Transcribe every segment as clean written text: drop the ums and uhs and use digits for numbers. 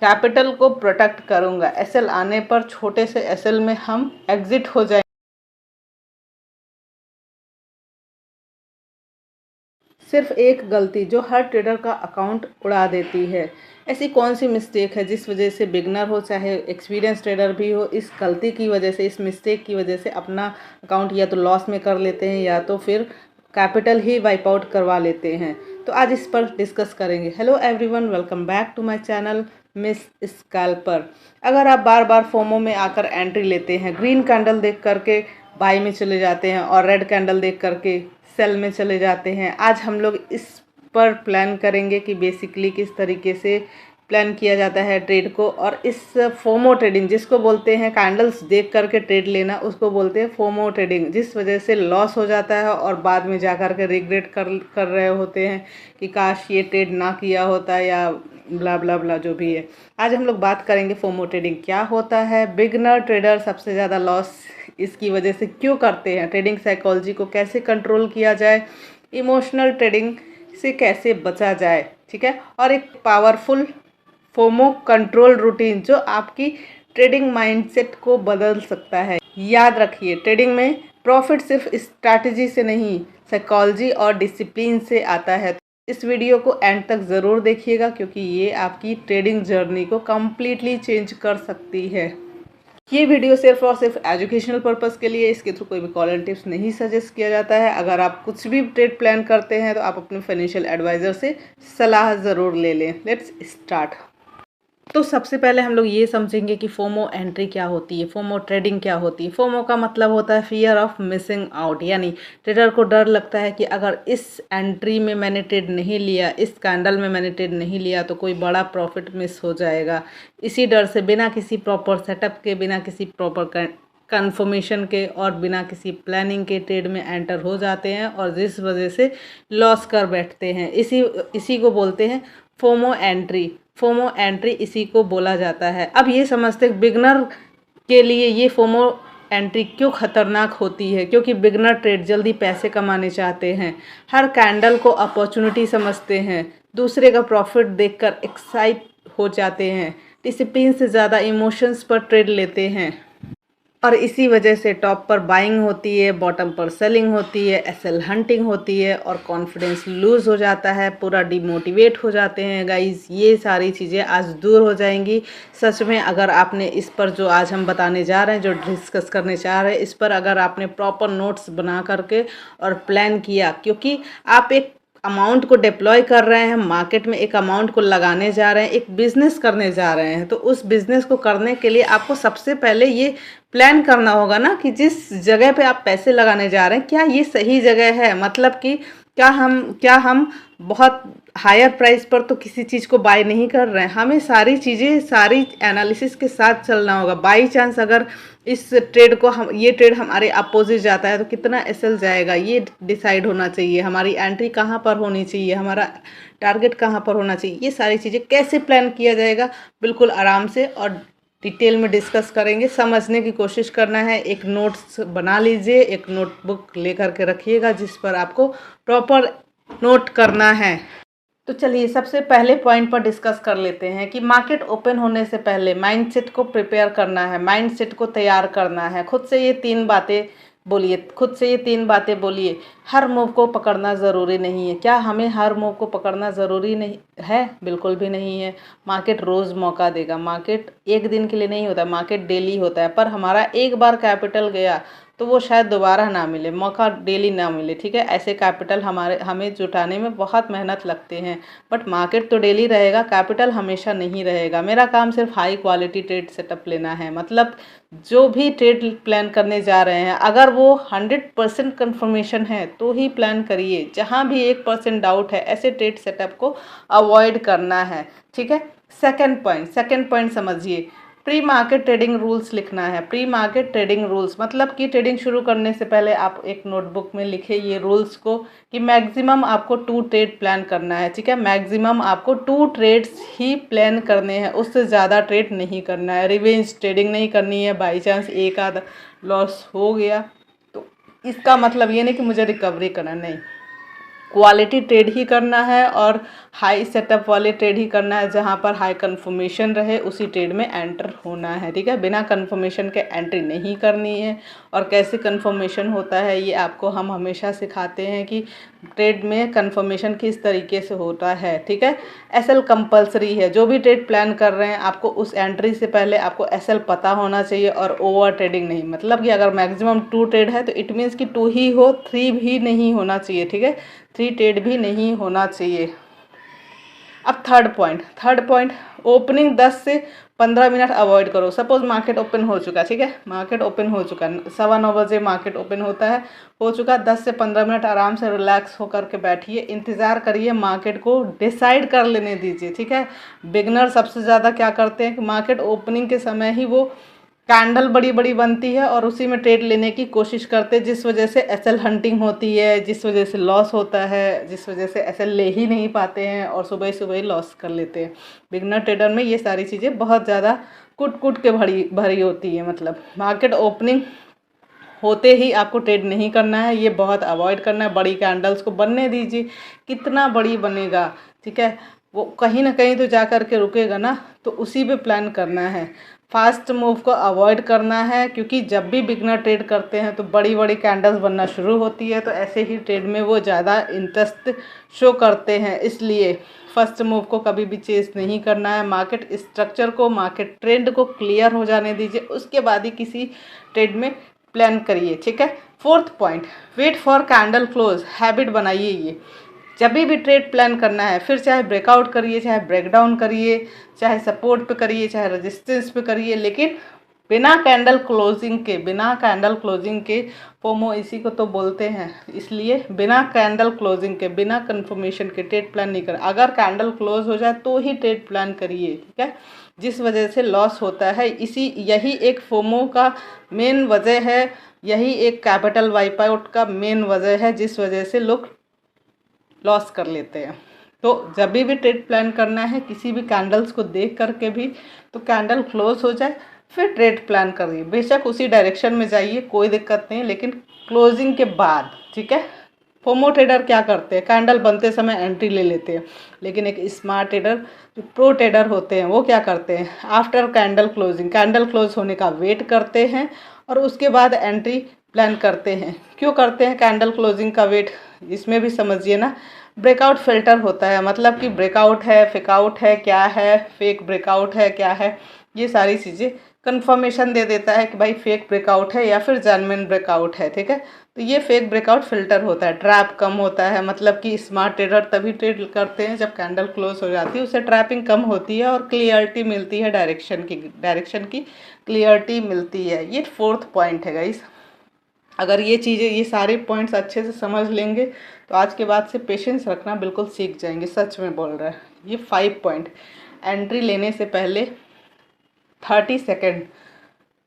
Capital को protect करूंगा। SL आने पर छोटे से एसएल में हम एग्जिट हो जाएंगे। सिर्फ एक गलती जो हर ट्रेडर का अकाउंट उड़ा देती है। ऐसी कौन सी मिस्टेक है जिस वजह से बिगनर हो चाहे एक्सपीरियंस ट्रेडर भी हो, इस गलती की वजह से, इस मिस्टेक की वजह से अपना अकाउंट या तो लॉस में कर लेते हैं या तो फिर कैपिटल ही वाइप आउट करवा लेते हैं। तो आज इस पर डिस्कस करेंगे। Hello everyone, welcome back to my channel Miss Scalper. अगर आप बार बार फोमो में आकर एंट्री लेते हैं, ग्रीन कैंडल देख करके बाई में चले जाते हैं और रेड कैंडल देख करके सेल में चले जाते हैं, आज हम लोग इस पर प्लान करेंगे कि बेसिकली किस तरीके से प्लान किया जाता है ट्रेड को। और इस फोमो ट्रेडिंग जिसको बोलते हैं, कैंडल्स देख करके ट्रेड लेना, उसको बोलते हैं फोमो ट्रेडिंग, जिस वजह से लॉस हो जाता है और बाद में जा कर के रिग्रेट कर रहे होते हैं कि काश ये ट्रेड ना किया होता या ब्ला ब्ला ब्ला जो भी है। आज हम लोग बात करेंगे फोमो ट्रेडिंग क्या होता है, बिगनर ट्रेडर सबसे ज़्यादा लॉस इसकी वजह से क्यों करते हैं, ट्रेडिंग साइकोलॉजी को कैसे कंट्रोल किया जाए, इमोशनल ट्रेडिंग से कैसे बचा जाए, ठीक है, और एक पावरफुल फोमो कंट्रोल रूटीन जो आपकी ट्रेडिंग माइंडसेट को बदल सकता है। याद रखिए, ट्रेडिंग में प्रॉफिट सिर्फ स्ट्रैटेजी से नहीं, साइकोलॉजी और डिसिप्लिन से आता है। इस वीडियो को एंड तक ज़रूर देखिएगा क्योंकि ये आपकी ट्रेडिंग जर्नी को कम्प्लीटली चेंज कर सकती है। ये वीडियो सिर्फ और सिर्फ एजुकेशनल पर्पस के लिए, इसके थ्रू कोई भी कॉल एंड टिप्स नहीं सजेस्ट किया जाता है। अगर आप कुछ भी ट्रेड प्लान करते हैं तो आप अपने फाइनेंशियल एडवाइज़र से सलाह ज़रूर ले लें। Let's start. तो सबसे पहले हम लोग ये समझेंगे कि फोमो एंट्री क्या होती है, फोमो ट्रेडिंग क्या होती है। फोमो का मतलब होता है फियर ऑफ मिसिंग आउट, यानी ट्रेडर को डर लगता है कि अगर इस एंट्री में मैंने ट्रेड नहीं लिया, इस कैंडल में मैंने ट्रेड नहीं लिया तो कोई बड़ा प्रॉफिट मिस हो जाएगा। इसी डर से बिना किसी प्रॉपर सेटअप के, बिना किसी प्रॉपर कन्फर्मेशन के और बिना किसी प्लानिंग के ट्रेड में एंटर हो जाते हैं और जिस वजह से लॉस कर बैठते हैं। इसी को बोलते हैं फोमो एंट्री। फोमो एंट्री इसी को बोला जाता है। अब ये समझते हैं बिगनर के लिए ये फोमो एंट्री क्यों खतरनाक होती है, क्योंकि बिगनर ट्रेड जल्दी पैसे कमाने चाहते हैं, हर कैंडल को अपॉर्चुनिटी समझते हैं, दूसरे का प्रॉफिट देखकर एक्साइट हो जाते हैं, डिसिप्लिन से ज़्यादा इमोशंस पर ट्रेड लेते हैं और इसी वजह से टॉप पर बाइंग होती है, बॉटम पर सेलिंग होती है, एसएल हंटिंग होती है और कॉन्फिडेंस लूज़ हो जाता है, पूरा डिमोटिवेट हो जाते हैं। गाइस, ये सारी चीज़ें आज दूर हो जाएंगी। सच में अगर आपने इस पर जो आज हम बताने जा रहे हैं, जो डिस्कस करने चाह रहे हैं, इस पर अगर आपने प्रॉपर नोट्स बना करके और प्लान किया, क्योंकि आप एक अमाउंट को डिप्लॉय कर रहे हैं मार्केट में, एक अमाउंट को लगाने जा रहे हैं, एक बिज़नेस करने जा रहे हैं, तो उस बिज़नेस को करने के लिए आपको सबसे पहले ये प्लान करना होगा ना कि जिस जगह पे आप पैसे लगाने जा रहे हैं क्या ये सही जगह है। मतलब कि क्या हम बहुत हायर प्राइस पर तो किसी चीज़ को बाय नहीं कर रहे हैं। हमें सारी चीज़ें, सारी एनालिसिस के साथ चलना होगा। बाई चांस अगर इस ट्रेड को ये ट्रेड हमारे अपोजिट जाता है तो कितना एसएल जाएगा ये डिसाइड होना चाहिए, हमारी एंट्री कहाँ पर होनी चाहिए, हमारा टारगेट कहाँ पर होना चाहिए, ये सारी चीज़ें कैसे प्लान किया जाएगा, बिल्कुल आराम से और डिटेल में डिस्कस करेंगे। समझने की कोशिश करना है। एक नोट्स बना लीजिए, एक नोटबुक लेकर के रखिएगा जिस पर आपको प्रॉपर नोट करना है। तो चलिए सबसे पहले पॉइंट पर डिस्कस कर लेते हैं कि मार्केट ओपन होने से पहले माइंडसेट को प्रिपेयर करना है, माइंडसेट को तैयार करना है। खुद से ये तीन बातें बोलिए। हर मूव को पकड़ना ज़रूरी नहीं है। क्या हमें हर मूव को पकड़ना ज़रूरी नहीं है? बिल्कुल भी नहीं है। मार्केट रोज़ मौका देगा। मार्केट एक दिन के लिए नहीं होता, मार्केट डेली होता है। पर हमारा एक बार कैपिटल गया तो वो शायद दोबारा ना मिले, मौका डेली ना मिले, ठीक है। ऐसे कैपिटल हमें जुटाने में बहुत मेहनत लगते हैं, बट मार्केट तो डेली रहेगा, कैपिटल हमेशा नहीं रहेगा। मेरा काम सिर्फ हाई क्वालिटी ट्रेड सेटअप लेना है। मतलब जो भी ट्रेड प्लान करने जा रहे हैं, अगर वो 100% कन्फर्मेशन है तो ही प्लान करिए। जहाँ भी 1% डाउट है, ऐसे ट्रेड सेटअप को अवॉइड करना है, ठीक है। सेकंड पॉइंट समझिए। प्री मार्केट ट्रेडिंग रूल्स लिखना है। प्री मार्केट ट्रेडिंग रूल्स मतलब कि ट्रेडिंग शुरू करने से पहले आप एक नोटबुक में लिखे ये रूल्स को कि मैक्सिमम आपको 2 ट्रेड प्लान करना है, ठीक है। मैक्सिमम आपको 2 ट्रेड्स ही प्लान करने हैं, उससे ज़्यादा ट्रेड नहीं करना है। रिवेंज ट्रेडिंग नहीं करनी है। बाई चांस एक आध लॉस हो गया तो इसका मतलब ये नहीं कि मुझे रिकवरी करना, नहीं। क्वालिटी ट्रेड ही करना है और हाई सेटअप वाले ट्रेड ही करना है, जहां पर हाई कंफर्मेशन रहे उसी ट्रेड में एंटर होना है। ठीक है, बिना कंफर्मेशन के एंट्री नहीं करनी है। और कैसे कंफर्मेशन होता है ये आपको हम हमेशा सिखाते हैं कि ट्रेड में कंफर्मेशन किस तरीके से होता है। ठीक है, एसएल कंपलसरी है। जो भी ट्रेड प्लान कर रहे हैं आपको उस एंट्री से पहले आपको एसएल पता होना चाहिए और ओवर ट्रेडिंग नहीं। मतलब कि अगर मैक्सिमम 2 ट्रेड है तो इट मीन्स कि 2 ही हो, 3 भी नहीं होना चाहिए। ठीक है, 3 ट्रेड भी नहीं होना चाहिए। अब थर्ड पॉइंट ओपनिंग 10 से 15 मिनट अवॉइड करो। सपोज मार्केट ओपन हो चुका, ठीक है, मार्केट ओपन हो चुका, 9:15 बजे मार्केट ओपन होता है, हो चुका। 10 से 15 मिनट आराम से रिलैक्स होकर के बैठिए, इंतज़ार करिए, मार्केट को डिसाइड कर लेने दीजिए। ठीक है, बिगनर सबसे ज़्यादा क्या करते हैं कि मार्केट ओपनिंग के समय ही वो कैंडल बड़ी बड़ी बनती है और उसी में ट्रेड लेने की कोशिश करते हैं, जिस वजह से एसएल हंटिंग होती है, जिस वजह से लॉस होता है, जिस वजह से एसएल ले ही नहीं पाते हैं और सुबह सुबह ही लॉस कर लेते हैं। बिगनर ट्रेडर में ये सारी चीज़ें बहुत ज़्यादा कुट कुट के भरी होती है। मतलब मार्केट ओपनिंग होते ही आपको ट्रेड नहीं करना है, ये बहुत अवॉइड करना है। बड़ी कैंडल्स को बनने दीजिए, कितना बड़ी बनेगा, ठीक है, वो कहीं ना कहीं तो जा कर के रुकेगा ना, तो उसी पे प्लान करना है। फास्ट मूव को अवॉइड करना है, क्योंकि जब भी बिगनर ट्रेड करते हैं तो बड़ी बड़ी कैंडल्स बनना शुरू होती है, तो ऐसे ही ट्रेड में वो ज़्यादा इंटरेस्ट शो करते हैं। इसलिए फर्स्ट मूव को कभी भी चेस नहीं करना है। मार्केट स्ट्रक्चर को, मार्केट ट्रेंड को क्लियर हो जाने दीजिए, उसके बाद ही किसी ट्रेड में प्लान करिए। ठीक है, fourth point, wait for candle close, habit बनाइए ये। जब भी ट्रेड प्लान करना है, फिर चाहे ब्रेकआउट करिए, चाहे ब्रेकडाउन करिए, चाहे सपोर्ट पे करिए, चाहे रेजिस्टेंस पे करिए, लेकिन बिना कैंडल क्लोजिंग के फोमो इसी को तो बोलते हैं, इसलिए बिना कैंडल क्लोजिंग के, बिना कंफर्मेशन के ट्रेड प्लान नहीं कर। अगर कैंडल क्लोज हो जाए तो ही ट्रेड प्लान करिए। ठीक है, जिस वजह से लॉस होता है, यही एक फोमो का मेन वजह है, यही एक कैपिटल वाइप आउट का मेन वजह है, जिस वजह से लोग लॉस कर लेते हैं। तो जब भी ट्रेड प्लान करना है, किसी भी कैंडल्स को देख करके भी, तो कैंडल क्लोज हो जाए फिर ट्रेड प्लान करिए। बेशक उसी डायरेक्शन में जाइए, कोई दिक्कत नहीं, लेकिन क्लोजिंग के बाद। ठीक है, फोमो ट्रेडर क्या करते हैं, कैंडल बनते समय एंट्री ले लेते हैं, लेकिन एक स्मार्ट ट्रेडर, जो प्रो ट्रेडर होते हैं, वो क्या करते हैं, आफ्टर कैंडल क्लोज होने का वेट करते हैं और उसके बाद एंट्री प्लान करते हैं। क्यों करते हैं कैंडल क्लोजिंग का वेट, इसमें भी समझिए ना। ब्रेकआउट फिल्टर होता है, मतलब कि ब्रेकआउट है, फेकआउट है, क्या है, फेक ब्रेकआउट है, क्या है, ये सारी चीज़ें कंफर्मेशन दे देता है कि भाई फेक ब्रेकआउट है या फिर जेन्युइन ब्रेकआउट है। ठीक है, तो ये फेक ब्रेकआउट फिल्टर होता है। ट्रैप कम होता है, मतलब कि स्मार्ट ट्रेडर तभी ट्रेड करते हैं जब कैंडल क्लोज हो जाती है, उससे ट्रैपिंग कम होती है और क्लियरिटी मिलती है, डायरेक्शन की क्लियरिटी मिलती है। ये फोर्थ पॉइंट है गाइस। अगर ये चीज़ें, ये सारे पॉइंट्स अच्छे से समझ लेंगे तो आज के बाद से पेशेंस रखना बिल्कुल सीख जाएंगे, सच में बोल रहा है। ये 5 पॉइंट, एंट्री लेने से पहले 30 सेकेंड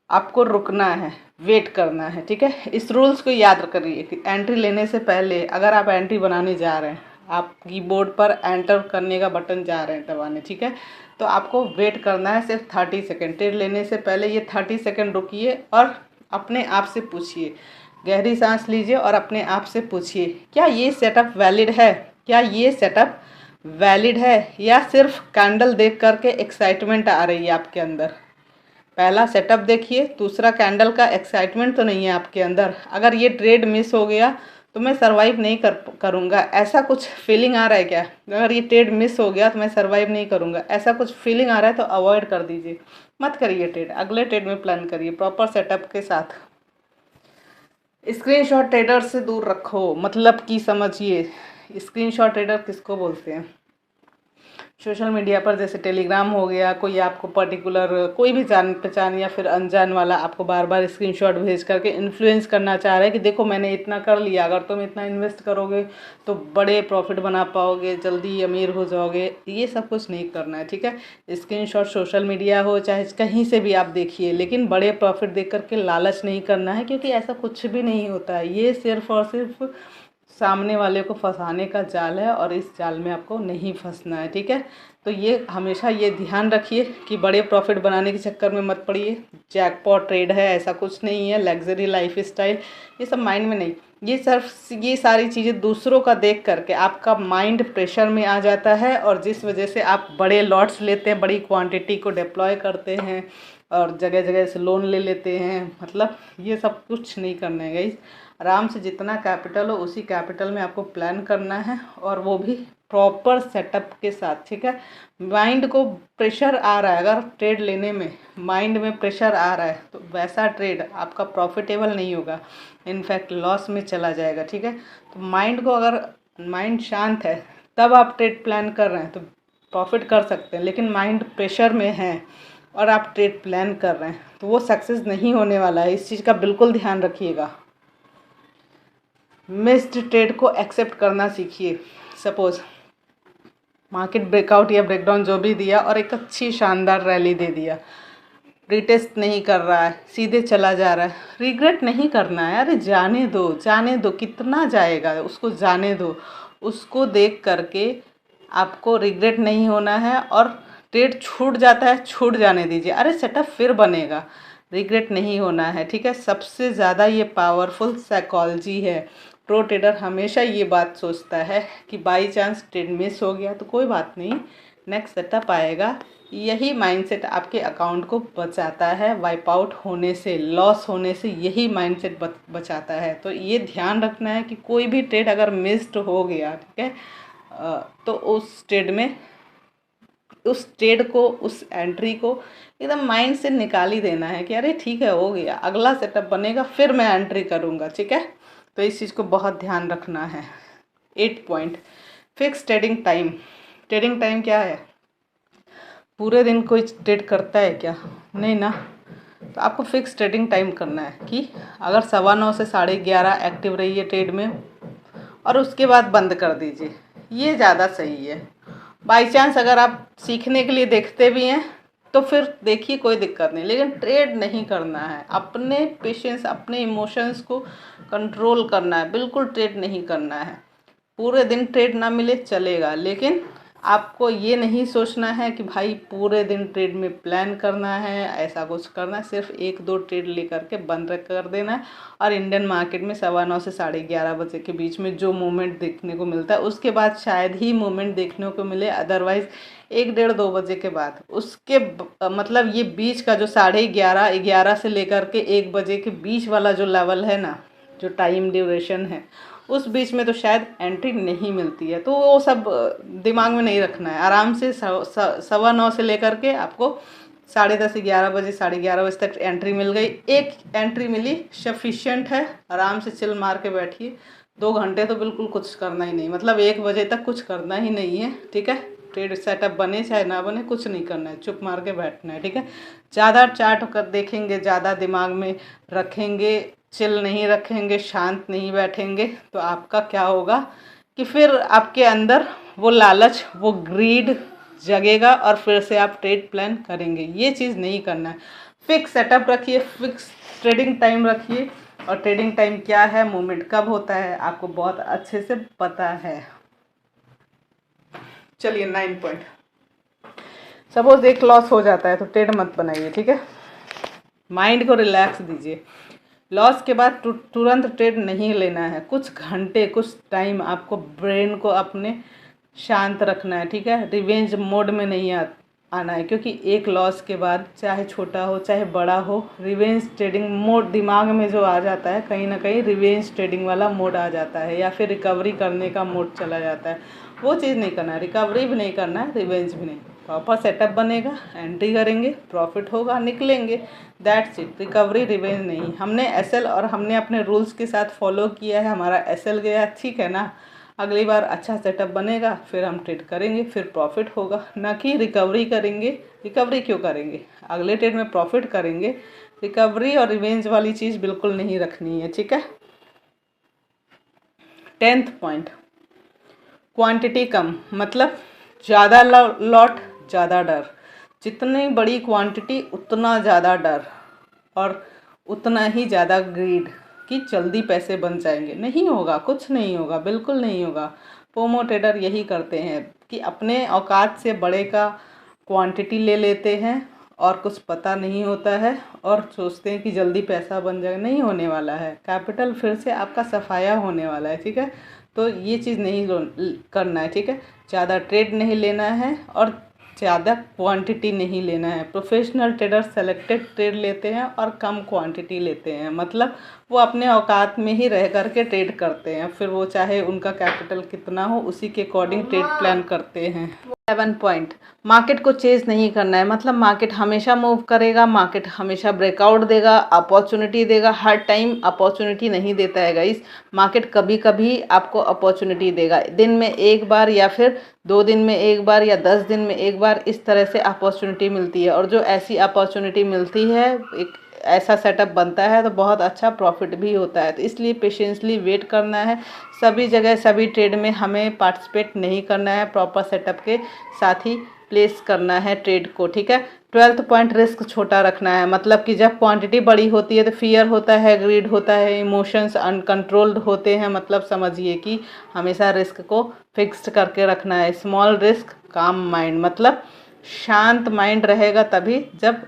आपको रुकना है, वेट करना है। ठीक है, इस रूल्स को याद करिए कि एंट्री लेने से पहले, अगर आप एंट्री बनाने जा रहे हैं, आप कीबोर्ड पर एंटर करने का बटन जा रहे हैं दबाने, ठीक है, तो आपको वेट करना है सिर्फ 30 सेकेंड। ट्रेड लेने से पहले ये 30 सेकेंड रुकिए और अपने आप से पूछिए, गहरी सांस लीजिए और अपने आप से पूछिए, क्या ये सेटअप वैलिड है, क्या ये सेटअप वैलिड है, या सिर्फ कैंडल देख करके एक्साइटमेंट आ रही है आपके अंदर। पहला सेटअप देखिए, दूसरा कैंडल का एक्साइटमेंट तो नहीं है आपके अंदर। अगर ये ट्रेड मिस हो गया तो मैं सर्वाइव नहीं करूँगा, ऐसा कुछ फीलिंग आ रहा है क्या? अगर ये ट्रेड मिस हो गया तो मैं सर्वाइव नहीं करूँगा, ऐसा कुछ फीलिंग आ रहा है तो अवॉइड कर दीजिए, मत करिए ट्रेड। अगले ट्रेड में प्लान करिए प्रॉपर सेटअप के साथ। स्क्रीनशॉट ट्रेडर से दूर रखो, मतलब कि समझिए, स्क्रीनशॉट ट्रेडर किसको बोलते हैं? सोशल मीडिया पर जैसे टेलीग्राम हो गया, कोई आपको पर्टिकुलर, कोई भी जान पहचान या फिर अनजान वाला आपको बार बार स्क्रीनशॉट भेज करके इन्फ्लुएंस करना चाह रहा है कि देखो मैंने इतना कर लिया, अगर तुम इतना इन्वेस्ट करोगे तो बड़े प्रॉफिट बना पाओगे, जल्दी अमीर हो जाओगे। ये सब कुछ नहीं करना है। ठीक है, स्क्रीनशॉट सोशल मीडिया हो चाहे कहीं से भी आप देखिए, लेकिन बड़े प्रॉफिट देख करके लालच नहीं करना है, क्योंकि ऐसा कुछ भी नहीं होता है। ये सिर्फ और सिर्फ सामने वाले को फंसाने का जाल है और इस जाल में आपको नहीं फंसना है, ठीक है। तो ये हमेशा ये ध्यान रखिए कि बड़े प्रॉफिट बनाने के चक्कर में मत पड़िए। जैकपॉट ट्रेड है ऐसा कुछ नहीं है, लग्जरी लाइफ स्टाइल ये सब माइंड में नहीं। ये सिर्फ ये सारी चीज़ें दूसरों का देख करके आपका माइंड प्रेशर में आ जाता है और जिस वजह से आप बड़े लॉट्स लेते हैं, बड़ी क्वांटिटी को डिप्लॉय करते हैं और जगह जगह से लोन ले लेते हैं। मतलब ये सब कुछ नहीं करना है गाइस। आराम से जितना कैपिटल हो उसी कैपिटल में आपको प्लान करना है और वो भी प्रॉपर सेटअप के साथ, ठीक है। माइंड को प्रेशर आ रहा है, अगर ट्रेड लेने में माइंड में प्रेशर आ रहा है तो वैसा ट्रेड आपका प्रॉफिटेबल नहीं होगा, इनफैक्ट लॉस में चला जाएगा, ठीक है। तो माइंड को, अगर माइंड शांत है तब आप ट्रेड प्लान कर रहे हैं तो प्रॉफिट कर सकते हैं, लेकिन माइंड प्रेशर में है और आप ट्रेड प्लान कर रहे हैं तो वो सक्सेस नहीं होने वाला है। इस चीज़ का बिल्कुल ध्यान रखिएगा। मिस्ड ट्रेड को एक्सेप्ट करना सीखिए। सपोज मार्केट ब्रेकआउट या ब्रेकडाउन जो भी दिया और एक अच्छी शानदार रैली दे दिया, रिटेस्ट नहीं कर रहा है, सीधे चला जा रहा है, रिग्रेट नहीं करना है। अरे जाने दो, जाने दो, कितना जाएगा उसको जाने दो। उसको देख करके आपको रिग्रेट नहीं होना है और ट्रेड छूट जाता है छूट जाने दीजिए, अरे सेटअप फिर बनेगा, रिग्रेट नहीं होना है, ठीक है। सबसे ज़्यादा ये पावरफुल साइकोलॉजी है। प्रो ट्रेडर हमेशा ये बात सोचता है कि बाई चांस ट्रेड मिस हो गया तो कोई बात नहीं, नेक्स्ट सेटअप आएगा। यही माइंडसेट आपके अकाउंट को बचाता है वाइप आउट होने से, लॉस होने से, यही माइंडसेट बचाता है। तो ये ध्यान रखना है कि कोई भी ट्रेड अगर मिस्ड हो गया, ठीक है, तो उस ट्रेड में, उस ट्रेड को, उस एंट्री को एकदम माइंड से निकाल ही देना है कि अरे ठीक है हो गया, अगला सेटअप बनेगा फिर मैं एंट्री करूँगा, ठीक है। तो इस चीज़ को बहुत ध्यान रखना है। 8 point, fix trading time. Trading time क्या है? पूरे दिन कोई ट्रेड करता है क्या? नहीं ना। तो आपको फिक्स ट्रेडिंग टाइम करना है कि अगर 9:15 से 11:30 एक्टिव रहिए ट्रेड में और उसके बाद बंद कर दीजिए, ये ज़्यादा सही है। बाई चांस अगर आप सीखने के लिए देखते भी हैं तो फिर देखिए, कोई दिक्कत नहीं, लेकिन ट्रेड नहीं करना है। अपने पेशेंस, अपने इमोशंस को कंट्रोल करना है, बिल्कुल ट्रेड नहीं करना है। पूरे दिन ट्रेड ना मिले चलेगा, लेकिन आपको ये नहीं सोचना है कि भाई पूरे दिन ट्रेड में प्लान करना है, ऐसा कुछ करना है। सिर्फ 1-2 ट्रेड लेकर के बंद कर देना है और इंडियन मार्केट में 9:15 से 11:30 बजे के बीच में जो मूवमेंट देखने को मिलता है उसके बाद शायद ही मूवमेंट देखने को मिले, अदरवाइज 1-1:30-2 बजे के बाद। उसके मतलब ये बीच का जो 11:30 से लेकर के 1 बजे के बीच वाला जो लेवल है ना, जो टाइम ड्यूरेशन है, उस बीच में तो शायद एंट्री नहीं मिलती है। तो वो सब दिमाग में नहीं रखना है। आराम से 9:15 से लेकर के आपको 10:30 11 बजे, 11:30 बजे तक एंट्री मिल गई, एक एंट्री मिली सफिशिएंट है। आराम से चिल मार के बैठिए। 2 घंटे तो बिल्कुल कुछ करना ही नहीं, मतलब 1 बजे तक कुछ करना ही नहीं है, ठीक है। ट्रेड सेटअप बने चाहे ना बने, कुछ नहीं करना है, चुप मार के बैठना है, ठीक है। ज़्यादा चार्ट कर देखेंगे, ज़्यादा दिमाग में रखेंगे, चिल नहीं रखेंगे, शांत नहीं बैठेंगे, तो आपका क्या होगा कि फिर आपके अंदर वो लालच, वो ग्रीड जगेगा और फिर से आप ट्रेड प्लान करेंगे। ये चीज़ नहीं करना है। फिक्स सेटअप रखिए, फिक्स ट्रेडिंग टाइम रखिए, और ट्रेडिंग टाइम क्या है, मूवमेंट कब होता है, आपको बहुत अच्छे से पता है। चलिए 9 पॉइंट। सपोज एक लॉस हो जाता है तो ट्रेड मत बनाइए, ठीक है। माइंड को रिलैक्स दीजिए। लॉस के बाद तुरंत ट्रेड नहीं लेना है। कुछ घंटे, कुछ टाइम आपको ब्रेन को अपने शांत रखना है, ठीक है। रिवेंज मोड में नहीं आना है, क्योंकि एक लॉस के बाद चाहे छोटा हो चाहे बड़ा हो, रिवेंज ट्रेडिंग मोड दिमाग में जो आ जाता है, कहीं ना कहीं रिवेंज ट्रेडिंग वाला मोड आ जाता है, या फिर रिकवरी करने का मोड चला जाता है। वो चीज़ नहीं करना है, रिकवरी भी नहीं करना है, रिवेंज भी नहीं। प्रॉपर सेटअप बनेगा, एंट्री करेंगे, प्रॉफिट होगा, निकलेंगे, दैट्स इट। रिकवरी रिवेंज नहीं। हमने एसएल और हमने अपने रूल्स के साथ फॉलो किया है, हमारा एसएल गया, ठीक है ना। अगली बार अच्छा सेटअप बनेगा, फिर हम ट्रेड करेंगे, फिर प्रॉफिट होगा, ना कि रिकवरी करेंगे। रिकवरी क्यों करेंगे, अगले ट्रेड में प्रॉफिट करेंगे। रिकवरी और रिवेंज वाली चीज़ बिल्कुल नहीं रखनी है, ठीक है। 10th पॉइंट, क्वांटिटी कम, मतलब ज़्यादा लॉट ज़्यादा डर। जितनी बड़ी क्वांटिटी उतना ज़्यादा डर और उतना ही ज़्यादा ग्रीड, कि जल्दी पैसे बन जाएंगे। नहीं होगा, कुछ नहीं होगा, बिल्कुल नहीं होगा। पोमो ट्रेडर यही करते हैं कि अपने औकात से बड़े का क्वांटिटी ले लेते हैं और कुछ पता नहीं होता है और सोचते हैं कि जल्दी पैसा बन जाएगा। नहीं होने वाला है, कैपिटल फिर से आपका सफाया होने वाला है, ठीक है। तो ये चीज़ नहीं करना है, ठीक है। ज़्यादा ट्रेड नहीं लेना है और ज़्यादा क्वांटिटी नहीं लेना है। प्रोफेशनल ट्रेडर सेलेक्टेड ट्रेड लेते हैं और कम क्वांटिटी लेते हैं, मतलब वो अपने औकात में ही रह करके ट्रेड करते हैं। फिर वो चाहे उनका कैपिटल कितना हो, उसी के अकॉर्डिंग ट्रेड प्लान करते हैं। 7 पॉइंट, मार्केट को चेज नहीं करना है, मतलब मार्केट हमेशा मूव करेगा, मार्केट हमेशा ब्रेकआउट देगा, अपॉर्चुनिटी देगा। हर टाइम अपॉर्चुनिटी नहीं देता है गाइस, मार्केट कभी कभी आपको अपॉर्चुनिटी देगा, दिन में एक बार या फिर 2 दिन में एक बार या 10 दिन में एक बार, इस तरह से अपॉर्चुनिटी मिलती है। और जो ऐसी अपॉर्चुनिटी मिलती है, एक ऐसा सेटअप बनता है तो बहुत अच्छा प्रॉफिट भी होता है। तो इसलिए पेशेंसली वेट करना है। सभी जगह सभी ट्रेड में हमें पार्टिसिपेट नहीं करना है, प्रॉपर सेटअप के साथ ही प्लेस करना है ट्रेड को, ठीक है। 12th पॉइंट, रिस्क छोटा रखना है, मतलब कि जब क्वांटिटी बड़ी होती है तो फियर होता है, ग्रीड होता है, इमोशंस अनकंट्रोल्ड होते हैं, मतलब समझिए कि हमेशा रिस्क को फिक्स्ड करके रखना है। स्मॉल रिस्क काम माइंड, मतलब शांत माइंड रहेगा तभी जब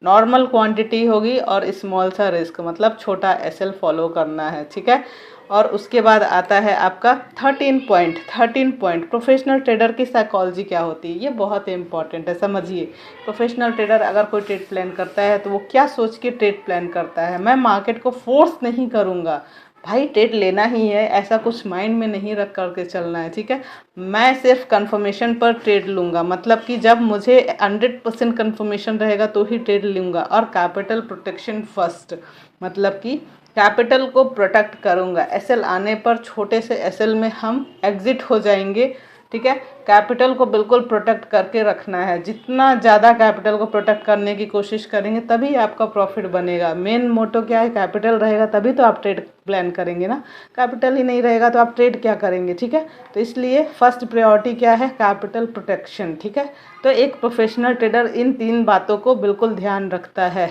नॉर्मल क्वांटिटी होगी और स्मॉल सा रिस्क, मतलब छोटा एसएल फॉलो करना है, ठीक है। और उसके बाद आता है आपका 13 पॉइंट, प्रोफेशनल ट्रेडर की साइकोलॉजी क्या होती है, ये बहुत इंपॉर्टेंट है, समझिए। प्रोफेशनल ट्रेडर अगर कोई ट्रेड प्लान करता है तो वो क्या सोच के ट्रेड प्लान करता है, मैं मार्केट को फोर्स नहीं करूँगा, भाई ट्रेड लेना ही है, ऐसा कुछ माइंड में नहीं रख करके चलना है, ठीक है। मैं सिर्फ कंफर्मेशन पर ट्रेड लूँगा, मतलब कि जब मुझे 100% कंफर्मेशन रहेगा तो ही ट्रेड लूँगा। और कैपिटल प्रोटेक्शन फर्स्ट, मतलब कि कैपिटल को प्रोटेक्ट करूँगा। एसएल आने पर छोटे से एसएल में हम एग्जिट हो जाएंगे, ठीक है। कैपिटल को बिल्कुल प्रोटेक्ट करके रखना है, जितना ज़्यादा कैपिटल को प्रोटेक्ट करने की कोशिश करेंगे तभी आपका प्रॉफिट बनेगा। मेन मोटो क्या है, कैपिटल रहेगा तभी तो आप ट्रेड प्लान करेंगे ना, कैपिटल ही नहीं रहेगा तो आप ट्रेड क्या करेंगे, ठीक है। तो इसलिए फर्स्ट प्रायोरिटी क्या है, कैपिटल प्रोटेक्शन, ठीक है। तो एक प्रोफेशनल ट्रेडर इन 3 बातों को बिल्कुल ध्यान रखता है,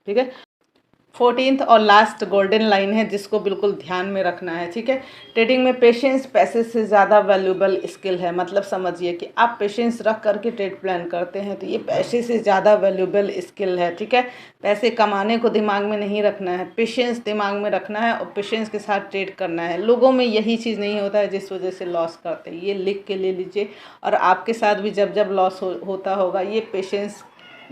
ठीक है। 14th और लास्ट गोल्डन लाइन है जिसको बिल्कुल ध्यान में रखना है, ठीक है। ट्रेडिंग में पेशेंस पैसे से ज़्यादा वैल्यूबल स्किल है, मतलब समझिए कि आप पेशेंस रख करके ट्रेड प्लान करते हैं तो ये पैसे से ज़्यादा वैल्यूबल स्किल है, ठीक है। पैसे कमाने को दिमाग में नहीं रखना है, पेशेंस दिमाग में रखना है और पेशेंस के साथ ट्रेड करना है। लोगों में यही चीज़ नहीं होता है जिस वजह से लॉस करते हैं, ये लिख के ले लीजिए। और आपके साथ भी जब जब लॉस होता होगा, ये पेशेंस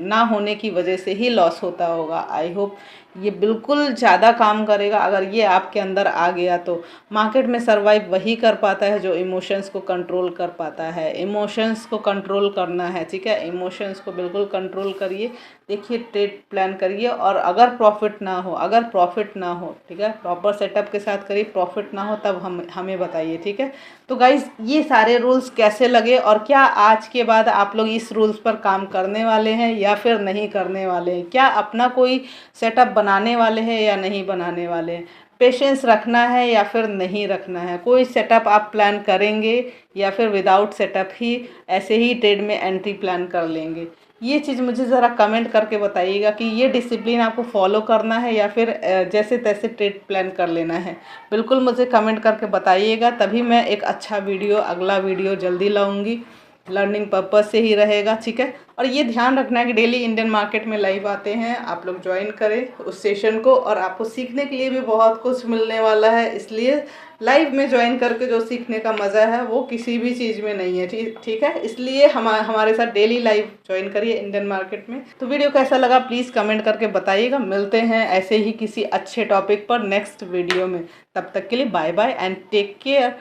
ना होने की वजह से ही लॉस होता होगा। आई होप ये बिल्कुल ज़्यादा काम करेगा अगर ये आपके अंदर आ गया तो। मार्केट में सर्वाइव वही कर पाता है जो इमोशंस को कंट्रोल कर पाता है। इमोशंस को कंट्रोल करना है, ठीक है। इमोशंस को बिल्कुल कंट्रोल करिए, देखिए ट्रेड प्लान करिए। और अगर प्रॉफिट ना हो, ठीक है, प्रॉपर सेटअप के साथ करिए, प्रॉफिट ना हो तब हमें बताइए, ठीक है। तो गाइज ये सारे रूल्स कैसे लगे और क्या आज के बाद आप लोग इस रूल्स पर काम करने वाले हैं या फिर नहीं करने वाले हैं, क्या अपना कोई सेटअप बनाने वाले हैं या नहीं बनाने वाले हैं, पेशेंस रखना है या फिर नहीं रखना है, कोई सेटअप आप प्लान करेंगे या फिर विदाउट सेटअप ही ऐसे ही ट्रेड में एंट्री प्लान कर लेंगे। ये चीज़ मुझे ज़रा कमेंट करके बताइएगा कि ये डिसिप्लिन आपको फॉलो करना है या फिर जैसे तैसे ट्रेड प्लान कर लेना है। बिल्कुल मुझे कमेंट करके बताइएगा, तभी मैं एक अच्छा वीडियो, अगला वीडियो जल्दी लाऊंगी, लर्निंग पर्पज़ से ही रहेगा, ठीक है। और ये ध्यान रखना है कि डेली इंडियन मार्केट में लाइव आते हैं, आप लोग ज्वाइन करें उस सेशन को और आपको सीखने के लिए भी बहुत कुछ मिलने वाला है। इसलिए लाइव में ज्वाइन करके जो सीखने का मज़ा है वो किसी भी चीज़ में नहीं है, ठीक है। इसलिए हमारे साथ डेली लाइव ज्वाइन करिए इंडियन मार्केट में। तो वीडियो कैसा लगा प्लीज़ कमेंट करके बताइएगा। मिलते हैं ऐसे ही किसी अच्छे टॉपिक पर नेक्स्ट वीडियो में, तब तक के लिए bye bye and take care.